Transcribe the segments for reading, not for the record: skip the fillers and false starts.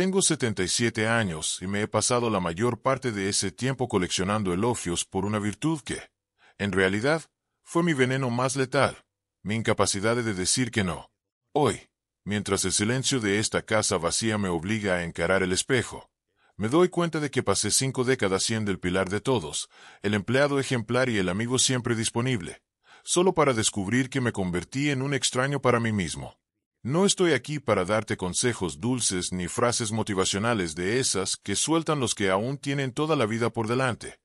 Tengo 77 años y me he pasado la mayor parte de ese tiempo coleccionando elogios por una virtud que, en realidad, fue mi veneno más letal, mi incapacidad de decir que no. Hoy, mientras el silencio de esta casa vacía me obliga a encarar el espejo, me doy cuenta de que pasé 5 décadas siendo el pilar de todos, el empleado ejemplar y el amigo siempre disponible, solo para descubrir que me convertí en un extraño para mí mismo. No estoy aquí para darte consejos dulces ni frases motivacionales de esas que sueltan los que aún tienen toda la vida por delante.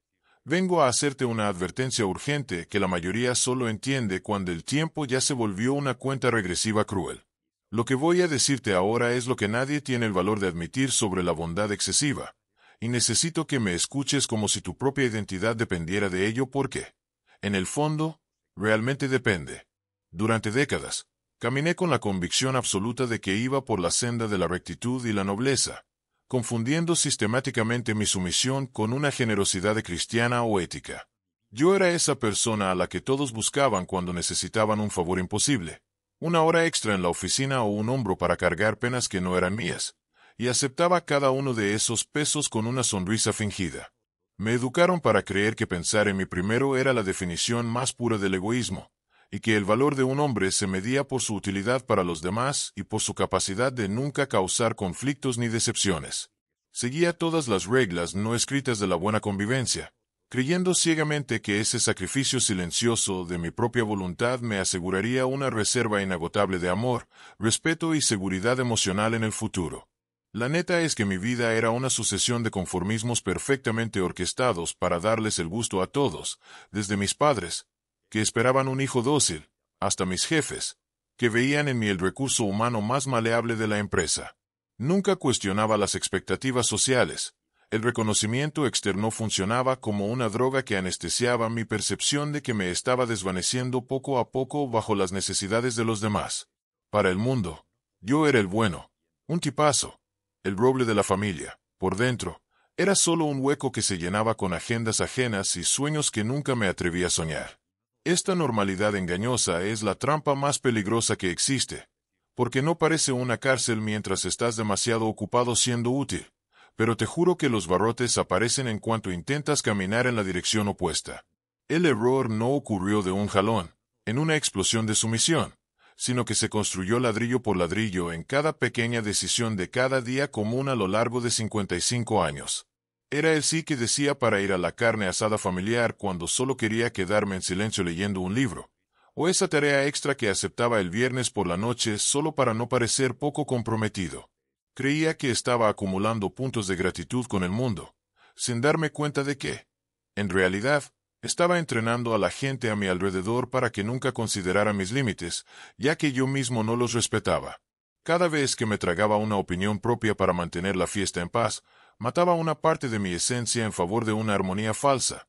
Vengo a hacerte una advertencia urgente que la mayoría solo entiende cuando el tiempo ya se volvió una cuenta regresiva cruel. Lo que voy a decirte ahora es lo que nadie tiene el valor de admitir sobre la bondad excesiva, y necesito que me escuches como si tu propia identidad dependiera de ello porque, en el fondo, realmente depende. Durante décadas, caminé con la convicción absoluta de que iba por la senda de la rectitud y la nobleza, confundiendo sistemáticamente mi sumisión con una generosidad cristiana o ética. Yo era esa persona a la que todos buscaban cuando necesitaban un favor imposible, una hora extra en la oficina o un hombro para cargar penas que no eran mías, y aceptaba cada uno de esos pesos con una sonrisa fingida. Me educaron para creer que pensar en mí primero era la definición más pura del egoísmo, y que el valor de un hombre se medía por su utilidad para los demás y por su capacidad de nunca causar conflictos ni decepciones. Seguía todas las reglas no escritas de la buena convivencia, creyendo ciegamente que ese sacrificio silencioso de mi propia voluntad me aseguraría una reserva inagotable de amor, respeto y seguridad emocional en el futuro. La neta es que mi vida era una sucesión de conformismos perfectamente orquestados para darles el gusto a todos, desde mis padres, que esperaban un hijo dócil, hasta mis jefes, que veían en mí el recurso humano más maleable de la empresa. Nunca cuestionaba las expectativas sociales. El reconocimiento externo funcionaba como una droga que anestesiaba mi percepción de que me estaba desvaneciendo poco a poco bajo las necesidades de los demás. Para el mundo, yo era el bueno, un tipazo, el roble de la familia. Por dentro, era solo un hueco que se llenaba con agendas ajenas y sueños que nunca me atreví a soñar. Esta normalidad engañosa es la trampa más peligrosa que existe, porque no parece una cárcel mientras estás demasiado ocupado siendo útil, pero te juro que los barrotes aparecen en cuanto intentas caminar en la dirección opuesta. El error no ocurrió de un jalón, en una explosión de sumisión, sino que se construyó ladrillo por ladrillo en cada pequeña decisión de cada día común a lo largo de 55 años. Era el sí que decía para ir a la carne asada familiar cuando solo quería quedarme en silencio leyendo un libro, o esa tarea extra que aceptaba el viernes por la noche solo para no parecer poco comprometido. Creía que estaba acumulando puntos de gratitud con el mundo, sin darme cuenta de que, en realidad, estaba entrenando a la gente a mi alrededor para que nunca considerara mis límites, ya que yo mismo no los respetaba. Cada vez que me tragaba una opinión propia para mantener la fiesta en paz, mataba una parte de mi esencia en favor de una armonía falsa,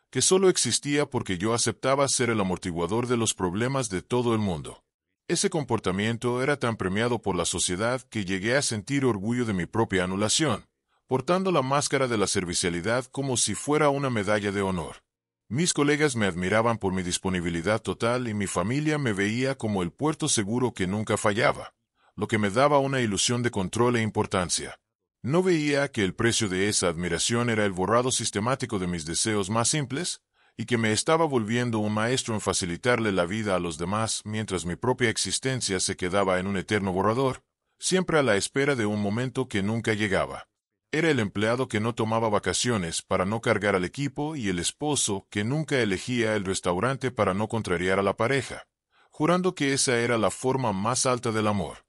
que solo existía porque yo aceptaba ser el amortiguador de los problemas de todo el mundo. Ese comportamiento era tan premiado por la sociedad que llegué a sentir orgullo de mi propia anulación, portando la máscara de la servicialidad como si fuera una medalla de honor. Mis colegas me admiraban por mi disponibilidad total y mi familia me veía como el puerto seguro que nunca fallaba, lo que me daba una ilusión de control e importancia. ¿No veía que el precio de esa admiración era el borrado sistemático de mis deseos más simples, y que me estaba volviendo un maestro en facilitarle la vida a los demás mientras mi propia existencia se quedaba en un eterno borrador, siempre a la espera de un momento que nunca llegaba? Era el empleado que no tomaba vacaciones para no cargar al equipo y el esposo que nunca elegía el restaurante para no contrariar a la pareja, jurando que esa era la forma más alta del amor.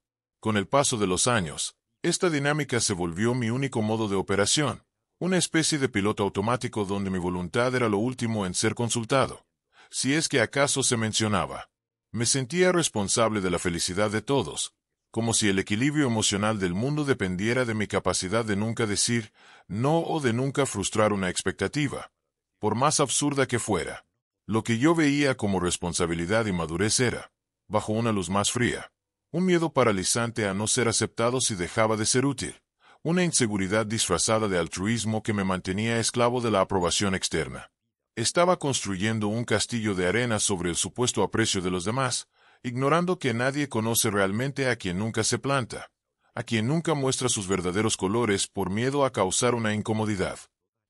Con el paso de los años, esta dinámica se volvió mi único modo de operación, una especie de piloto automático donde mi voluntad era lo último en ser consultado, si es que acaso se mencionaba. Me sentía responsable de la felicidad de todos, como si el equilibrio emocional del mundo dependiera de mi capacidad de nunca decir no o de nunca frustrar una expectativa, por más absurda que fuera. Lo que yo veía como responsabilidad y madurez era, bajo una luz más fría, un miedo paralizante a no ser aceptado si dejaba de ser útil, una inseguridad disfrazada de altruismo que me mantenía esclavo de la aprobación externa. Estaba construyendo un castillo de arena sobre el supuesto aprecio de los demás, ignorando que nadie conoce realmente a quien nunca se planta, a quien nunca muestra sus verdaderos colores por miedo a causar una incomodidad.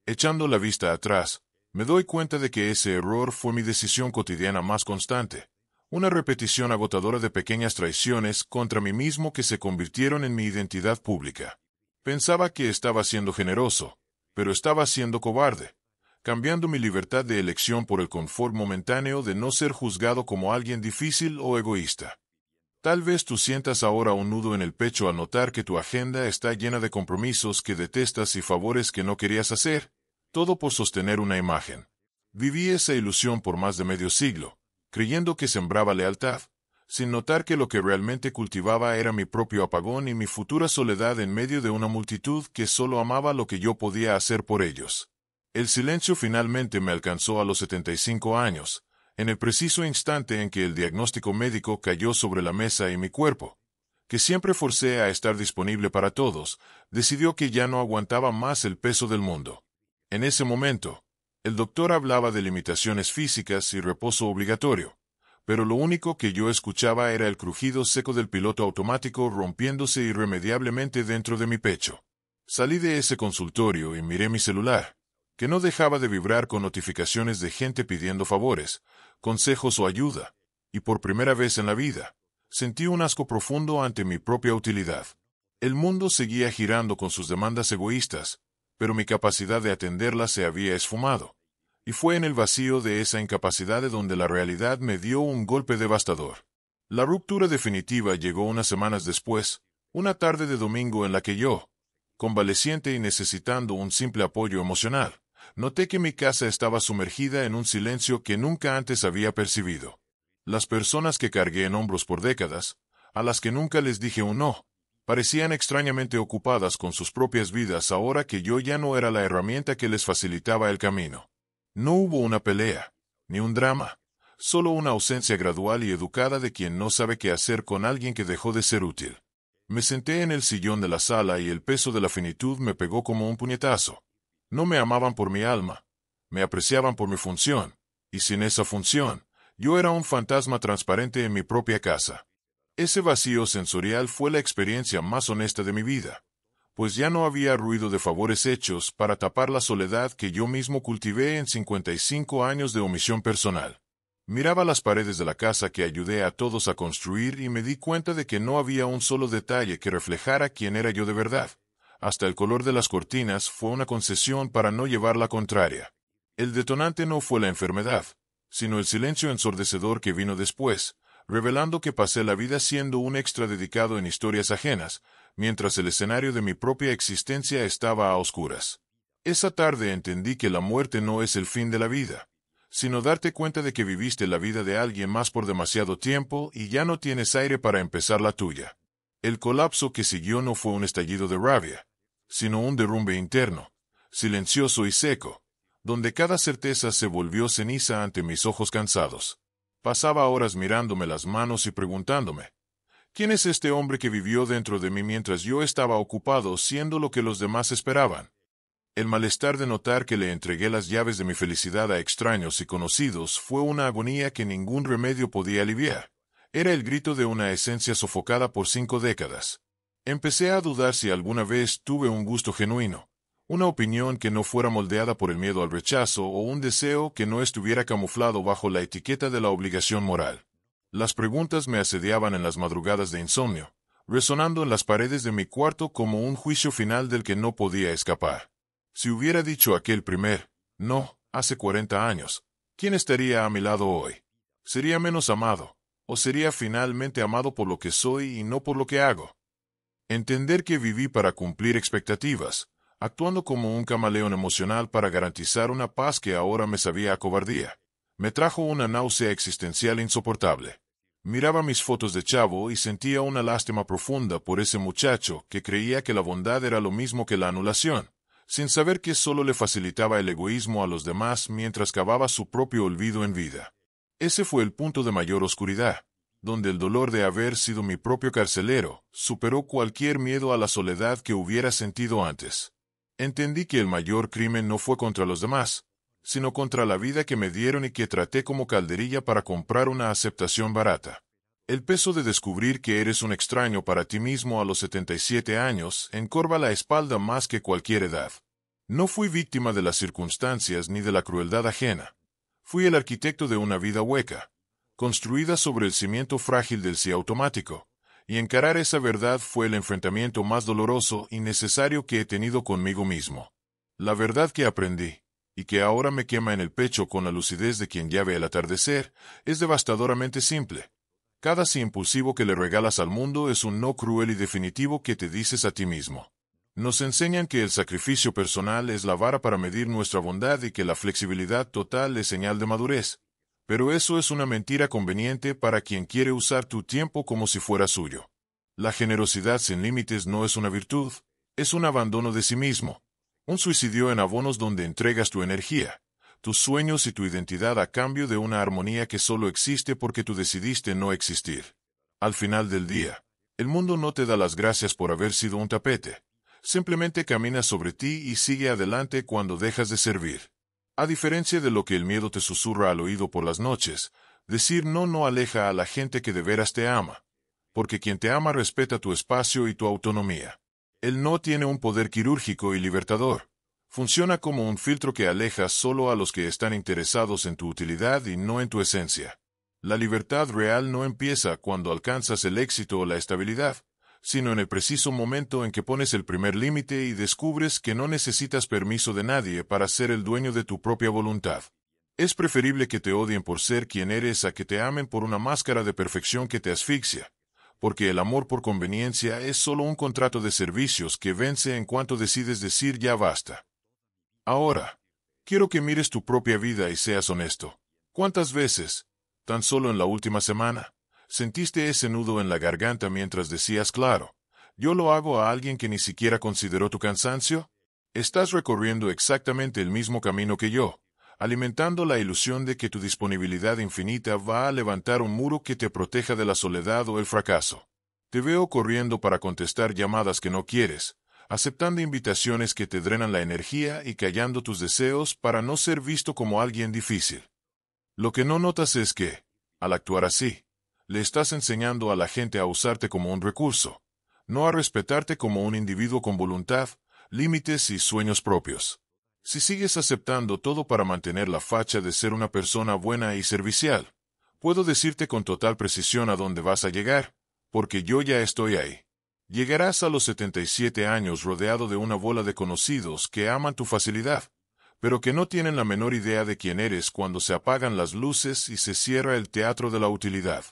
Echando la vista atrás, me doy cuenta de que ese error fue mi decisión cotidiana más constante, una repetición agotadora de pequeñas traiciones contra mí mismo que se convirtieron en mi identidad pública. Pensaba que estaba siendo generoso, pero estaba siendo cobarde, cambiando mi libertad de elección por el confort momentáneo de no ser juzgado como alguien difícil o egoísta. Tal vez tú sientas ahora un nudo en el pecho al notar que tu agenda está llena de compromisos que detestas y favores que no querías hacer, todo por sostener una imagen. Viví esa ilusión por más de medio siglo, creyendo que sembraba lealtad, sin notar que lo que realmente cultivaba era mi propio apagón y mi futura soledad en medio de una multitud que solo amaba lo que yo podía hacer por ellos. El silencio finalmente me alcanzó a los 75 años, en el preciso instante en que el diagnóstico médico cayó sobre la mesa y mi cuerpo, que siempre forcé a estar disponible para todos, decidió que ya no aguantaba más el peso del mundo. En ese momento, el doctor hablaba de limitaciones físicas y reposo obligatorio, pero lo único que yo escuchaba era el crujido seco del piloto automático rompiéndose irremediablemente dentro de mi pecho. Salí de ese consultorio y miré mi celular, que no dejaba de vibrar con notificaciones de gente pidiendo favores, consejos o ayuda, y por primera vez en la vida, sentí un asco profundo ante mi propia utilidad. El mundo seguía girando con sus demandas egoístas, pero mi capacidad de atenderlas se había esfumado, y fue en el vacío de esa incapacidad de donde la realidad me dio un golpe devastador. La ruptura definitiva llegó unas semanas después, una tarde de domingo en la que yo, convaleciente y necesitando un simple apoyo emocional, noté que mi casa estaba sumergida en un silencio que nunca antes había percibido. Las personas que cargué en hombros por décadas, a las que nunca les dije un no, parecían extrañamente ocupadas con sus propias vidas ahora que yo ya no era la herramienta que les facilitaba el camino. No hubo una pelea, ni un drama, solo una ausencia gradual y educada de quien no sabe qué hacer con alguien que dejó de ser útil. Me senté en el sillón de la sala y el peso de la finitud me pegó como un puñetazo. No me amaban por mi alma, me apreciaban por mi función, y sin esa función, yo era un fantasma transparente en mi propia casa. Ese vacío sensorial fue la experiencia más honesta de mi vida, pues ya no había ruido de favores hechos para tapar la soledad que yo mismo cultivé en 55 años de omisión personal. Miraba las paredes de la casa que ayudé a todos a construir y me di cuenta de que no había un solo detalle que reflejara quién era yo de verdad. Hasta el color de las cortinas fue una concesión para no llevar la contraria. El detonante no fue la enfermedad, sino el silencio ensordecedor que vino después, revelando que pasé la vida siendo un extra dedicado en historias ajenas, mientras el escenario de mi propia existencia estaba a oscuras. Esa tarde entendí que la muerte no es el fin de la vida, sino darte cuenta de que viviste la vida de alguien más por demasiado tiempo y ya no tienes aire para empezar la tuya. El colapso que siguió no fue un estallido de rabia, sino un derrumbe interno, silencioso y seco, donde cada certeza se volvió ceniza ante mis ojos cansados. Pasaba horas mirándome las manos y preguntándome, ¿quién es este hombre que vivió dentro de mí mientras yo estaba ocupado siendo lo que los demás esperaban? El malestar de notar que le entregué las llaves de mi felicidad a extraños y conocidos fue una agonía que ningún remedio podía aliviar. Era el grito de una esencia sofocada por 5 décadas. Empecé a dudar si alguna vez tuve un gusto genuino, una opinión que no fuera moldeada por el miedo al rechazo o un deseo que no estuviera camuflado bajo la etiqueta de la obligación moral. Las preguntas me asediaban en las madrugadas de insomnio, resonando en las paredes de mi cuarto como un juicio final del que no podía escapar. Si hubiera dicho aquel primer no hace 40 años, ¿quién estaría a mi lado hoy? ¿Sería menos amado? ¿O sería finalmente amado por lo que soy y no por lo que hago? Entender que viví para cumplir expectativas, actuando como un camaleón emocional para garantizar una paz que ahora me sabía a cobardía, me trajo una náusea existencial insoportable. Miraba mis fotos de chavo y sentía una lástima profunda por ese muchacho que creía que la bondad era lo mismo que la anulación, sin saber que solo le facilitaba el egoísmo a los demás mientras cavaba su propio olvido en vida. Ese fue el punto de mayor oscuridad, donde el dolor de haber sido mi propio carcelero superó cualquier miedo a la soledad que hubiera sentido antes. Entendí que el mayor crimen no fue contra los demás, sino contra la vida que me dieron y que traté como calderilla para comprar una aceptación barata. El peso de descubrir que eres un extraño para ti mismo a los 77 años encorva la espalda más que cualquier edad. No fui víctima de las circunstancias ni de la crueldad ajena. Fui el arquitecto de una vida hueca, construida sobre el cimiento frágil del sí automático, y encarar esa verdad fue el enfrentamiento más doloroso y necesario que he tenido conmigo mismo. La verdad que aprendí, y que ahora me quema en el pecho con la lucidez de quien ya ve el atardecer, es devastadoramente simple. Cada sí impulsivo que le regalas al mundo es un no cruel y definitivo que te dices a ti mismo. Nos enseñan que el sacrificio personal es la vara para medir nuestra bondad y que la flexibilidad total es señal de madurez. Pero eso es una mentira conveniente para quien quiere usar tu tiempo como si fuera suyo. La generosidad sin límites no es una virtud, es un abandono de sí mismo. Un suicidio en abonos donde entregas tu energía, tus sueños y tu identidad a cambio de una armonía que solo existe porque tú decidiste no existir. Al final del día, el mundo no te da las gracias por haber sido un tapete. Simplemente camina sobre ti y sigue adelante cuando dejas de servir. A diferencia de lo que el miedo te susurra al oído por las noches, decir no aleja a la gente que de veras te ama. Porque quien te ama respeta tu espacio y tu autonomía. El no tiene un poder quirúrgico y libertador. Funciona como un filtro que aleja solo a los que están interesados en tu utilidad y no en tu esencia. La libertad real no empieza cuando alcanzas el éxito o la estabilidad, sino en el preciso momento en que pones el primer límite y descubres que no necesitas permiso de nadie para ser el dueño de tu propia voluntad. Es preferible que te odien por ser quien eres a que te amen por una máscara de perfección que te asfixia, porque el amor por conveniencia es solo un contrato de servicios que vence en cuanto decides decir ya basta. Ahora, quiero que mires tu propia vida y seas honesto. ¿Cuántas veces, tan solo en la última semana, sentiste ese nudo en la garganta mientras decías claro, yo lo hago a alguien que ni siquiera consideró tu cansancio? Estás recorriendo exactamente el mismo camino que yo, alimentando la ilusión de que tu disponibilidad infinita va a levantar un muro que te proteja de la soledad o el fracaso. Te veo corriendo para contestar llamadas que no quieres, aceptando invitaciones que te drenan la energía y callando tus deseos para no ser visto como alguien difícil. Lo que no notas es que, al actuar así, le estás enseñando a la gente a usarte como un recurso, no a respetarte como un individuo con voluntad, límites y sueños propios. Si sigues aceptando todo para mantener la facha de ser una persona buena y servicial, puedo decirte con total precisión a dónde vas a llegar, porque yo ya estoy ahí. Llegarás a los 77 años rodeado de una bola de conocidos que aman tu facilidad, pero que no tienen la menor idea de quién eres cuando se apagan las luces y se cierra el teatro de la utilidad.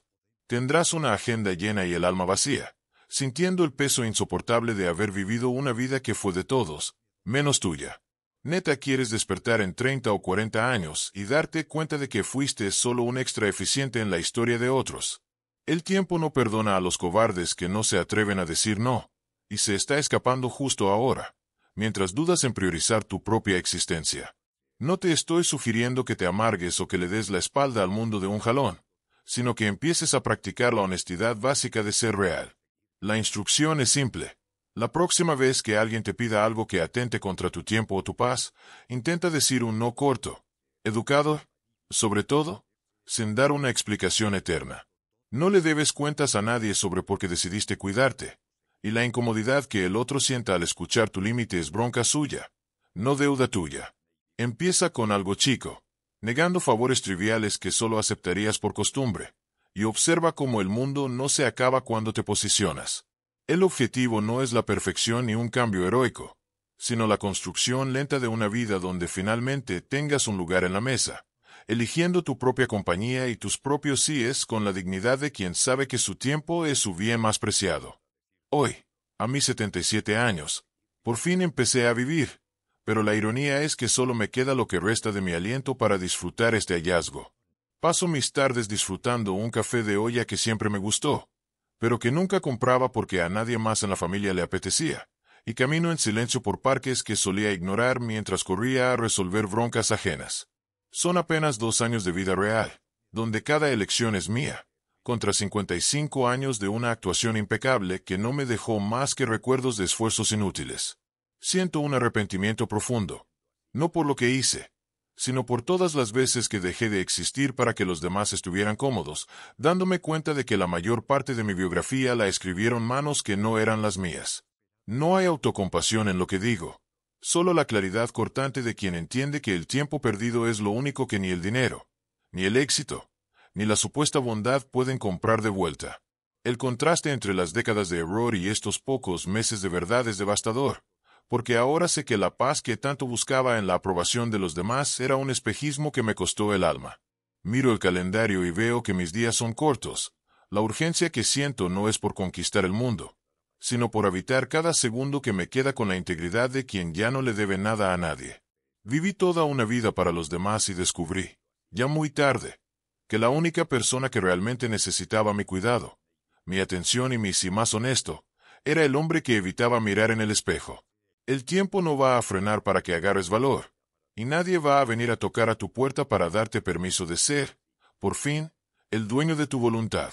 Tendrás una agenda llena y el alma vacía, sintiendo el peso insoportable de haber vivido una vida que fue de todos, menos tuya. Neta quieres despertar en 30 o 40 años y darte cuenta de que fuiste solo un extra eficiente en la historia de otros. El tiempo no perdona a los cobardes que no se atreven a decir no, y se está escapando justo ahora, mientras dudas en priorizar tu propia existencia. No te estoy sugiriendo que te amargues o que le des la espalda al mundo de un jalón, sino que empieces a practicar la honestidad básica de ser real. La instrucción es simple. La próxima vez que alguien te pida algo que atente contra tu tiempo o tu paz, intenta decir un no corto, educado, sobre todo, sin dar una explicación eterna. No le debes cuentas a nadie sobre por qué decidiste cuidarte, y la incomodidad que el otro sienta al escuchar tu límite es bronca suya, no deuda tuya. Empieza con algo chico, negando favores triviales que solo aceptarías por costumbre, y observa cómo el mundo no se acaba cuando te posicionas. El objetivo no es la perfección ni un cambio heroico, sino la construcción lenta de una vida donde finalmente tengas un lugar en la mesa, eligiendo tu propia compañía y tus propios síes con la dignidad de quien sabe que su tiempo es su bien más preciado. Hoy, a mis 77 años, por fin empecé a vivir, pero la ironía es que solo me queda lo que resta de mi aliento para disfrutar este hallazgo. Paso mis tardes disfrutando un café de olla que siempre me gustó, pero que nunca compraba porque a nadie más en la familia le apetecía, y camino en silencio por parques que solía ignorar mientras corría a resolver broncas ajenas. Son apenas 2 años de vida real, donde cada elección es mía, contra 55 años de una actuación impecable que no me dejó más que recuerdos de esfuerzos inútiles. Siento un arrepentimiento profundo, no por lo que hice, sino por todas las veces que dejé de existir para que los demás estuvieran cómodos, dándome cuenta de que la mayor parte de mi biografía la escribieron manos que no eran las mías. No hay autocompasión en lo que digo, solo la claridad cortante de quien entiende que el tiempo perdido es lo único que ni el dinero, ni el éxito, ni la supuesta bondad pueden comprar de vuelta. El contraste entre las décadas de error y estos pocos meses de verdad es devastador, porque ahora sé que la paz que tanto buscaba en la aprobación de los demás era un espejismo que me costó el alma. Miro el calendario y veo que mis días son cortos. La urgencia que siento no es por conquistar el mundo, sino por habitar cada segundo que me queda con la integridad de quien ya no le debe nada a nadie. Viví toda una vida para los demás y descubrí, ya muy tarde, que la única persona que realmente necesitaba mi cuidado, mi atención y mi si más honesto, era el hombre que evitaba mirar en el espejo. El tiempo no va a frenar para que agarres valor, y nadie va a venir a tocar a tu puerta para darte permiso de ser, por fin, el dueño de tu voluntad.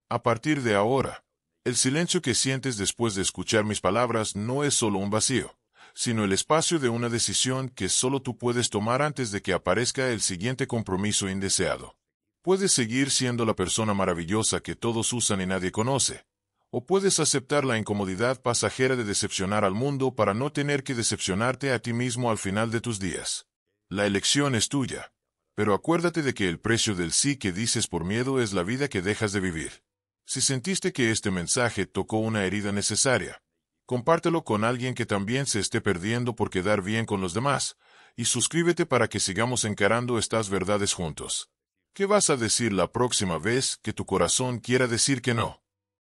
A partir de ahora, el silencio que sientes después de escuchar mis palabras no es solo un vacío, sino el espacio de una decisión que solo tú puedes tomar antes de que aparezca el siguiente compromiso indeseado. Puedes seguir siendo la persona maravillosa que todos usan y nadie conoce, o puedes aceptar la incomodidad pasajera de decepcionar al mundo para no tener que decepcionarte a ti mismo al final de tus días. La elección es tuya, pero acuérdate de que el precio del sí que dices por miedo es la vida que dejas de vivir. Si sentiste que este mensaje tocó una herida necesaria, compártelo con alguien que también se esté perdiendo por quedar bien con los demás, y suscríbete para que sigamos encarando estas verdades juntos. ¿Qué vas a decir la próxima vez que tu corazón quiera decir que no?